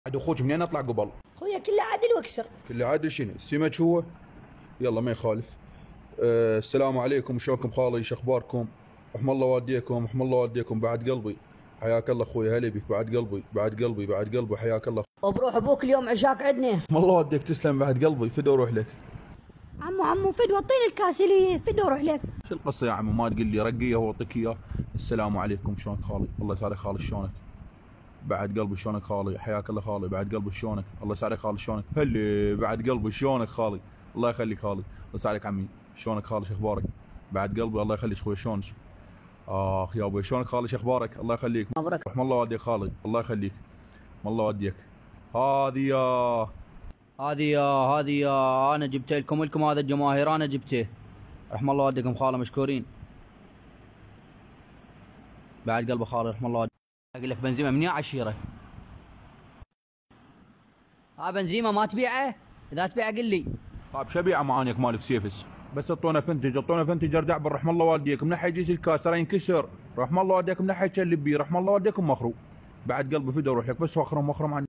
عاد اخوك منين اطلع قبل؟ خويا كله عدل واكسر. كل عادل شنو؟ السمك هو؟ يلا ما يخالف. السلام عليكم، شلونكم خالي؟ شخباركم؟ رحم الله والديكم، رحم الله والديكم بعد قلبي. حياك الله اخوي، هلا بك بعد قلبي، بعد قلبي، بعد قلبي، حياك الله. وبروح ابوك اليوم عشاك عدنا. رحم الله والديك، تسلم بعد قلبي، فدو روح لك. عمو فد وطيني الكاس لي فد وروح لك. شو القصه يا عمو؟ ما تقول لي رقيه واعطيك اياه. السلام عليكم، شلونك خالي؟ الله يسعدك خالي، شلونك؟ بعد قلبي شلونك خالي؟ حياك الله خالي، بعد قلبي شلونك؟ الله يسعدك خالي، شلونك؟ هلي بعد قلبي شلونك خالي؟ الله يخليك خالي، الله يسعدك عمي، شلونك خالي؟ شو اخبارك؟ بعد قلبي الله يخليك اخوي، شلونك؟ اخ يا ابوي شلونك خالي؟ شو اخبارك؟ الله يخليك. مبروك. رحم الله والديك خالي، الله يخليك. رحم الله والديك. هذه انا جبت لكم هذا الجماهير انا جبته. رحم الله والديكم خاله، مشكورين. بعد قلبه خالي، رحم الله والديك. اقول لك بنزيمه مني عشيره. بنزيمه ما تبيعه؟ اذا تبيعه قل لي. طيب شو ابيعه معانيك مالك سيفس؟ بس اعطونا فنتج، اعطونا فنتج ارجع رحم الله والديكم، من ناحيه يجيس الكاس ترى ينكسر. رحم الله والديكم، من ناحيه اللي بيه، رحم الله والديكم مخرو. بعد قلبي فدو روح لك، بس وخرم عن